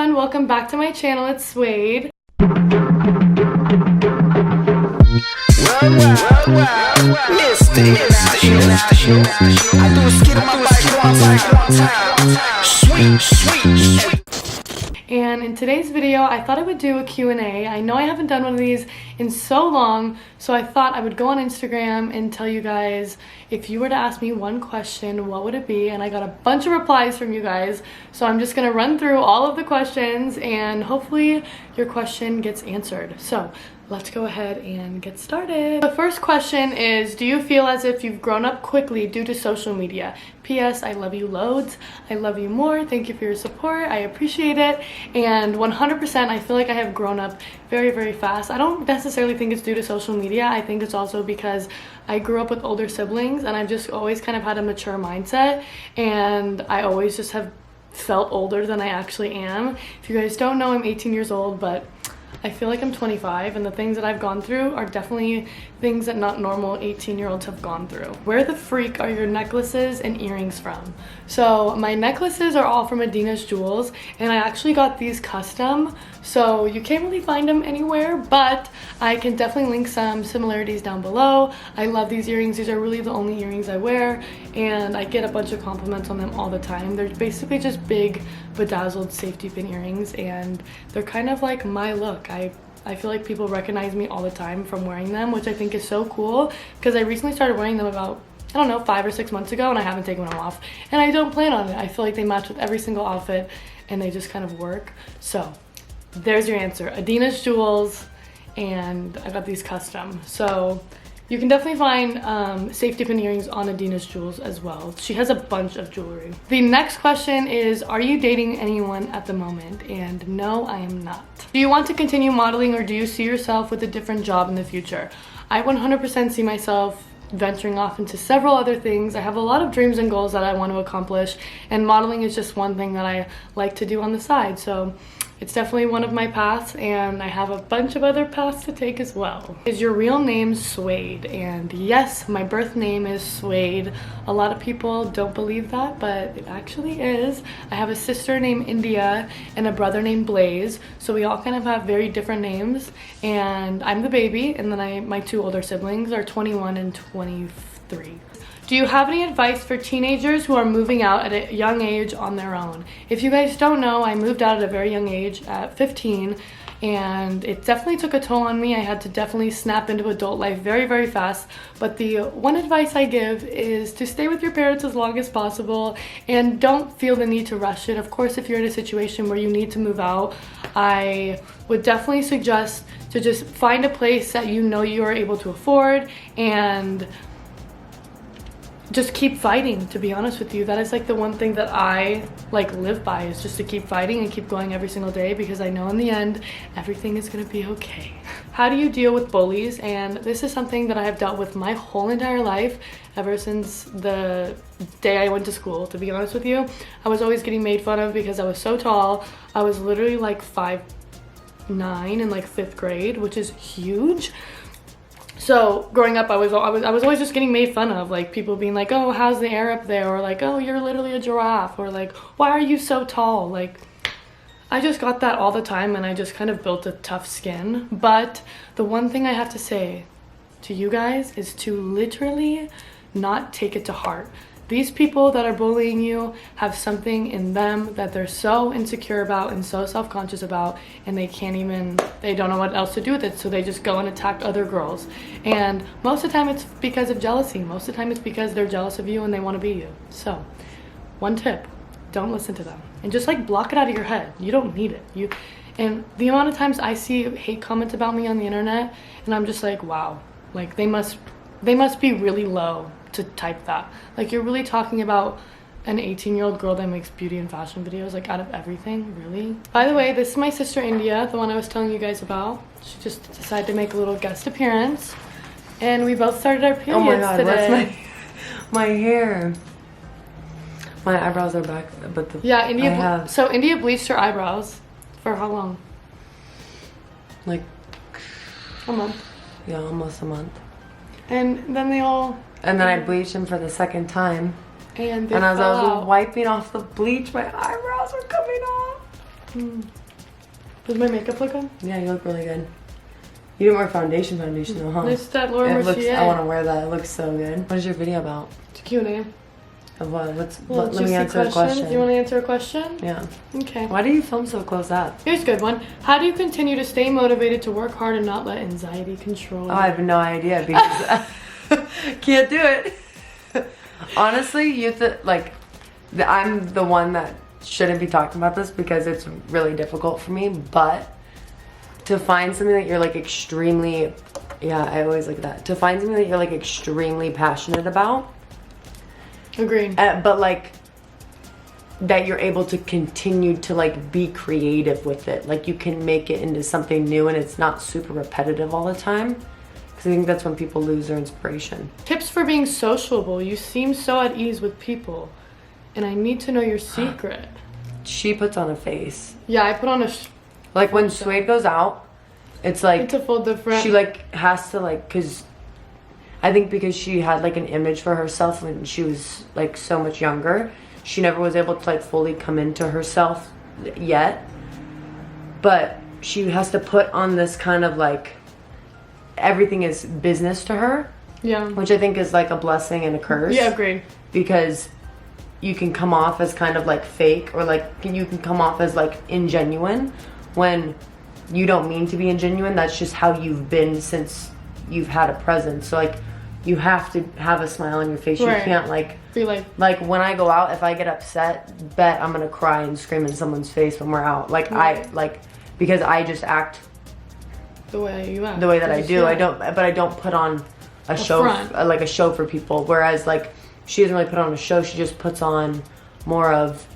everyone, welcome back to my channel. It's Suede. And in today's video, I thought I would do a Q&A. I know I haven't done one of these in so long, so I thought I would go on Instagram and tell you guys, if you were to ask me one question, what would it be? And I got a bunch of replies from you guys, so I'm just gonna run through all of the questions and hopefully your question gets answered. So let's go ahead and get started. The first question is, do you feel as if you've grown up quickly due to social media? P.S. I love you loads. I love you more. Thank you for your support. I appreciate it. And 100%, I feel like I have grown up very, very fast. I don't necessarily think it's due to social media. I think it's also because I grew up with older siblings and I've just always kind of had a mature mindset, and I always just have felt older than I actually am. If you guys don't know, I'm 18 years old, but I feel like I'm 25, and the things that I've gone through are definitely things that not normal 18-year-olds have gone through. Where the freak are your necklaces and earrings from? So my necklaces are all from Adina's Jewels, and I actually got these custom, so you can't really find them anywhere, but I can definitely link some similarities down below. I love these earrings. These are really the only earrings I wear, and I get a bunch of compliments on them all the time. They're basically just big bedazzled safety pin earrings, and they're kind of like my look. I feel like people recognize me all the time from wearing them, which I think is so cool, because I recently started wearing them about, I don't know, 5 or 6 months ago, and I haven't taken them off, and I don't plan on it. I feel like they match with every single outfit, and they just kind of work. So there's your answer. Adina's Jewels, and I got these custom. So you can definitely find safety pin earrings on Adina's Jewels as well. She has a bunch of jewelry. The next question is, are you dating anyone at the moment? And no, I am not. Do you want to continue modeling, or do you see yourself with a different job in the future? I 100% see myself venturing off into several other things. I have a lot of dreams and goals that I want to accomplish, and modeling is just one thing that I like to do on the side. So it's definitely one of my paths, and I have a bunch of other paths to take as well. Is your real name Suede? And yes, my birth name is Suede. A lot of people don't believe that, but it actually is. I have a sister named India and a brother named Blaze, so we all kind of have very different names, and I'm the baby, and then my 2 older siblings are 21 and 23. Do you have any advice for teenagers who are moving out at a young age on their own? If you guys don't know, I moved out at a very young age at 15, and it definitely took a toll on me. I had to definitely snap into adult life very, very fast. But the one advice I give is to stay with your parents as long as possible, and don't feel the need to rush it. Of course, if you're in a situation where you need to move out, I would definitely suggest to just find a place that you know you are able to afford, and just keep fighting. To be honest with you, that is like the one thing that I live by, is just to keep fighting and keep going every single day, because I know in the end everything is gonna be okay. How do you deal with bullies? And this is something that I have dealt with my whole entire life, ever since the day I went to school. To be honest with you, I was always getting made fun of because I was so tall. I was literally like 5'9" in like 5th grade, which is huge. So growing up, I was always just getting made fun of, like people being like, oh, how's the air up there? Or like, oh, you're literally a giraffe. Or like, why are you so tall? Like, I just got that all the time, and I just kind of built a tough skin. But the one thing I have to say to you guys is to literally not take it to heart. These people that are bullying you have something in them that they're so insecure about and so self-conscious about, and they don't know what else to do with it, so they just go and attack other girls. And most of the time it's because of jealousy. Most of the time it's because they're jealous of you and they want to be you. So one tip, don't listen to them, and just like block it out of your head. You don't need it. And the amount of times I see hate comments about me on the internet, and I'm just like, wow, like they must be really low to type that. Like, you're really talking about an 18-year-old girl that makes beauty and fashion videos, like, out of everything, really? By the way, this is my sister India, the one I was telling you guys about. She just decided to make a little guest appearance, and we both started our periods today. Oh my god, today. What's my hair? My eyebrows are back, but yeah, India bleached her eyebrows for how long? Like a month. Yeah, almost a month. And then then I bleached them for the 2nd time. And as I was wiping off the bleach, my eyebrows were coming off. Does my makeup look good? Yeah, you look really good. You didn't wear foundation though, huh? It's that Laura It looks, Mercier. I want to wear that. It looks so good. What is your video about? It's a Q&A. Of what? Well, Let me answer a question. You want to answer a question? Yeah. Okay. Why do you film so close up? Here's a good one. How do you continue to stay motivated to work hard and not let anxiety control you? Oh, I have no idea because can't do it. Honestly, I'm the one that shouldn't be talking about this because it's really difficult for me, but to find something that you're like extremely, yeah, I always like that. To find something that you're like extremely passionate about. Agreed. But like that you're able to continue to like be creative with it. Like you can make it into something new and it's not super repetitive all the time. Because I think that's when people lose their inspiration. Tips for being sociable. You seem so at ease with people. And I need to know your secret. She puts on a face. Yeah, I put on a... Like when Suede goes out, it's like... It's a full different... She like has to like... Because I think because she had like an image for herself when she was like so much younger. She never was able to like fully come into herself yet. But she has to put on this kind of like... Everything is business to her. Yeah. Which I think is like a blessing and a curse. Yeah, agreed. Because you can come off as kind of like fake or like you can come off as like ingenuine when you don't mean to be ingenuine. That's just how you've been since you've had a presence. So like you have to have a smile on your face. Right. You can't like be like when I go out, if I get upset, bet I'm gonna cry and scream in someone's face when we're out. Like right. I like because I just act the way you act. The way that I do. Yeah. I don't put on a show like a show for people. Whereas like she doesn't really put on a show. She just puts on more of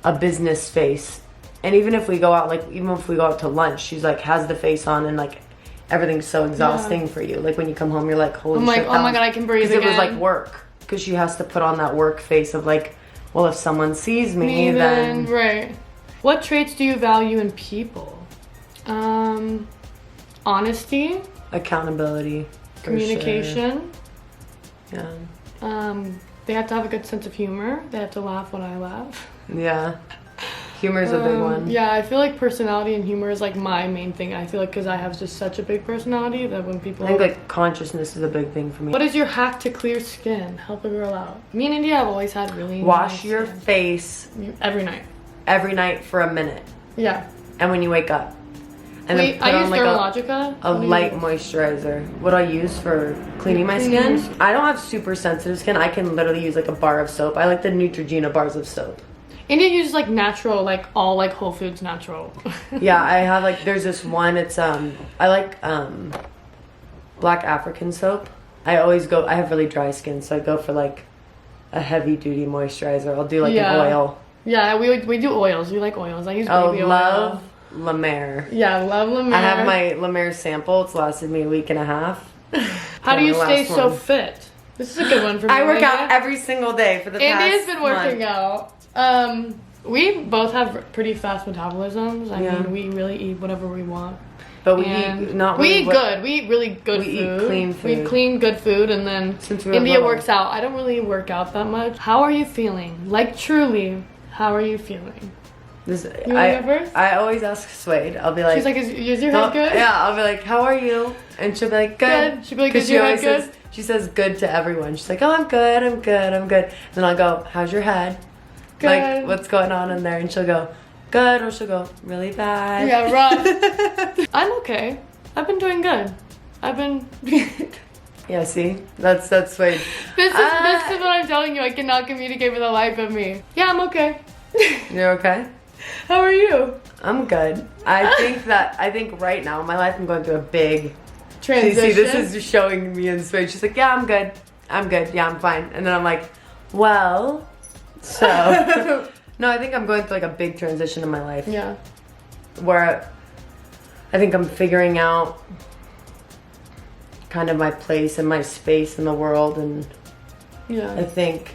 a business face. And even if we go out, like even if we go out to lunch, she's like has the face on and like everything's so exhausting for you. Like when you come home, you're like, holy shit. I'm like, oh my god, I can breathe again. Because it was like work. Because she has to put on that work face of like, well, if someone sees me, then right. What traits do you value in people? Honesty. Accountability. Communication. Sure. Yeah. They have to have a good sense of humor. They have to laugh when I laugh. Yeah. Humor is a big one. Yeah, I feel like personality and humor is like my main thing. I feel like because I have just such a big personality that when people... I think like consciousness is a big thing for me. What is your hack to clear skin? Help a girl out. Me and India have always had really Wash your face. Every night. Every night for a minute. Yeah. And when you wake up. And then put on like a light moisturizer. What do I use for cleaning my skin? I don't have super sensitive skin. I can literally use like a bar of soap. I like the Neutrogena bars of soap. India uses like natural, like all like Whole Foods natural. Yeah, I have like, there's this one, it's, I like black African soap. I have really dry skin, so I go for like a heavy duty moisturizer. I'll do like an oil. Yeah, we do oils. We like oils. I use baby oil. Love La Mer. Yeah, love La Mer. I have my La Mer sample. It's lasted me a week and a half. How do you stay so fit? This is a good one for me. I work out every single day for the past Andy has been working month. out. We both have pretty fast metabolisms. I mean, we really eat whatever we want. But we eat not really. We eat good. We eat really good food. We eat clean food. We eat clean, good food, and then India works out. I don't really work out that much. How are you feeling? Like truly, how are you feeling? You want to go first? I always ask Suede. I'll be like, she's like, is your head good? Yeah, I'll be like, how are you? And she'll be like, good. She'll be like, is your head good? She says good to everyone. She's like, oh, I'm good, I'm good, I'm good. Then I'll go, how's your head? Good. Like, what's going on in there? And she'll go, good, or she'll go, really bad. Yeah, rough. I'm okay. I've been doing good. I've been... Yeah, see? That's Suede. This is what I'm telling you. I cannot communicate with the life of me. Yeah, I'm okay. You're okay? How are you? I'm good. I think right now in my life I'm going through a big transition. See, this is just showing me in Suede. She's like, yeah, I'm good. I'm good. Yeah, I'm fine. And then I'm like, well, so... No, I think I'm going through like a big transition in my life. Yeah. Where I think I'm figuring out kind of my place and my space in the world, and I think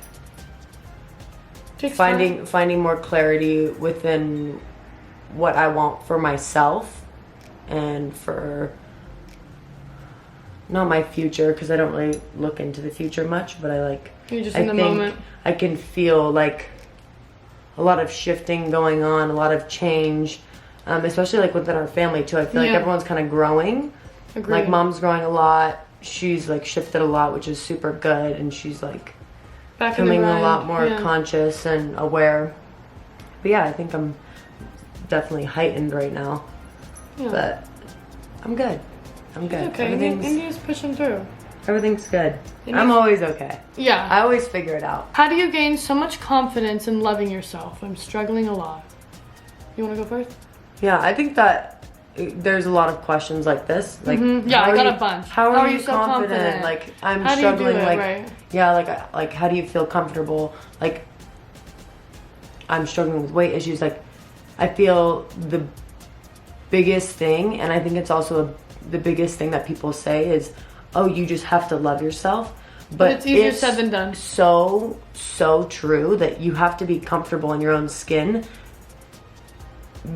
finding more clarity within what I want for myself and for not my future, because I don't really look into the future much, but I like you're just in the moment. I can feel like a lot of shifting going on, a lot of change, especially like within our family too. I feel like everyone's kind of growing. Agreed. Like mom's growing a lot. She's like shifted a lot, which is super good, and she's like becoming a lot more conscious and aware. But yeah, I think I'm definitely heightened right now. Yeah. But I'm good. I'm good. Okay, India's pushing through. Everything's good. I'm always okay. Yeah. I always figure it out. How do you gain so much confidence in loving yourself? I'm struggling a lot. You want to go first? Yeah, I think that there's a lot of questions like this. Like, yeah, I got a bunch. How are you so confident? Like, I'm struggling. Do you do it, like, right? Yeah, like, how do you feel comfortable? Like, I'm struggling with weight issues. Like, I feel the biggest thing, and I think it's also the biggest thing that people say is, oh, you just have to love yourself. But it's easier said than done. So true that you have to be comfortable in your own skin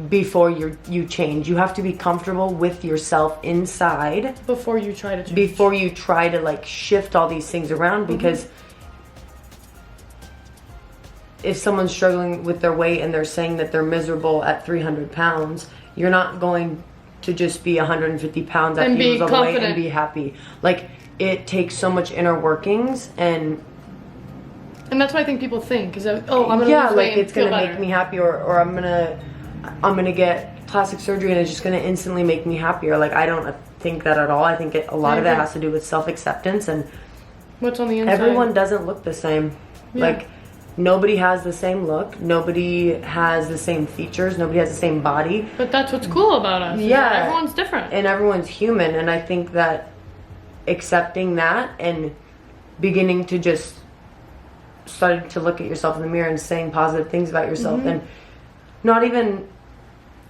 before you change. You have to be comfortable with yourself inside before you try to change. Before you try to like shift all these things around, because if someone's struggling with their weight and they're saying that they're miserable at 300 pounds, you're not going to just be 150 pounds after you lose all the weight and be happy. Like, it takes so much inner workings, and that's what I think people think is that, oh, I'm gonna lose weight like it's gonna make me happy, or I'm gonna get plastic surgery and it's just gonna instantly make me happier. Like, I don't think that at all. I think a lot of it has to do with self-acceptance and what's on the inside. Everyone doesn't look the same. Like, nobody has the same look. Nobody has the same features. Nobody has the same body. But that's what's cool about us. Yeah. Everyone's different. And everyone's human. And I think that accepting that and beginning to just start to look at yourself in the mirror and saying positive things about yourself, and not even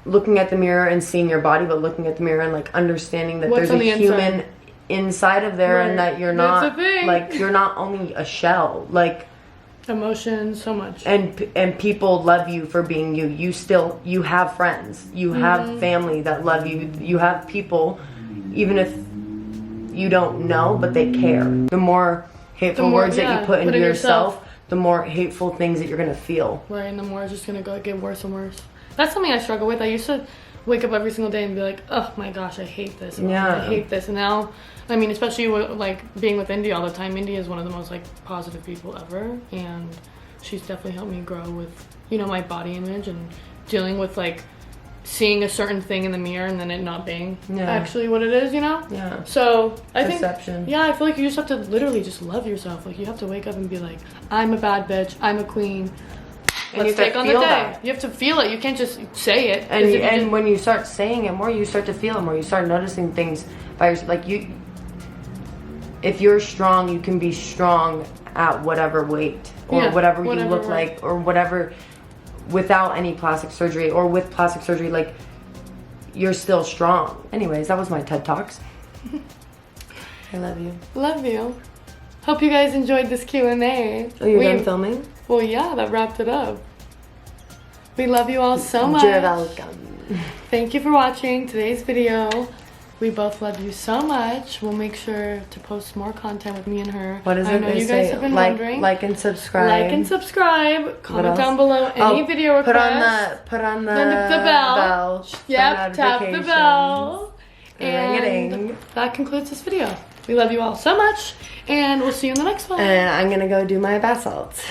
looking at the mirror and seeing your body, but looking at the mirror and like understanding that there's a human inside of there, and that you're not like, you're not only a shell. Like, emotions, so much, and people love you for being you. You have friends, you have family that love you, you have people, even if you don't know, but they care. The more hateful words that you put into yourself, the more hateful things that you're gonna feel. Right, and the more it's just gonna get worse and worse. That's something I struggle with. I used to wake up every single day and be like, oh my gosh, I hate this. I hate this. And now, I mean, especially with, like, being with Indy all the time. Indy is one of the most like positive people ever, and she's definitely helped me grow with, you know, my body image and dealing with like seeing a certain thing in the mirror and then it not being actually what it is, you know? Yeah. So I think, I feel like you just have to literally just love yourself. Like, you have to wake up and be like, I'm a bad bitch, I'm a queen. Let's take on the day. You have to feel it. You can't just say it. And when you start saying it more, you start to feel it more. You start noticing things by yourself. Like, if you're strong, you can be strong at whatever weight or whatever you look like, or whatever, without any plastic surgery or with plastic surgery. Like, you're still strong. Anyways, that was my TED Talks. I love you. Love you. Hope you guys enjoyed this Q&A. Oh, you're done filming? Well, yeah, that wrapped it up. We love you all so much. You're welcome. Thank you for watching today's video. We both love you so much. We'll make sure to post more content with me and her. What is it? I know you guys have been wondering. Like and subscribe. Like and subscribe. Comment down below any video requests. Put on the bell. Yep, tap the bell. And that concludes this video. We love you all so much, and we'll see you in the next one. And I'm gonna go do my bath salts.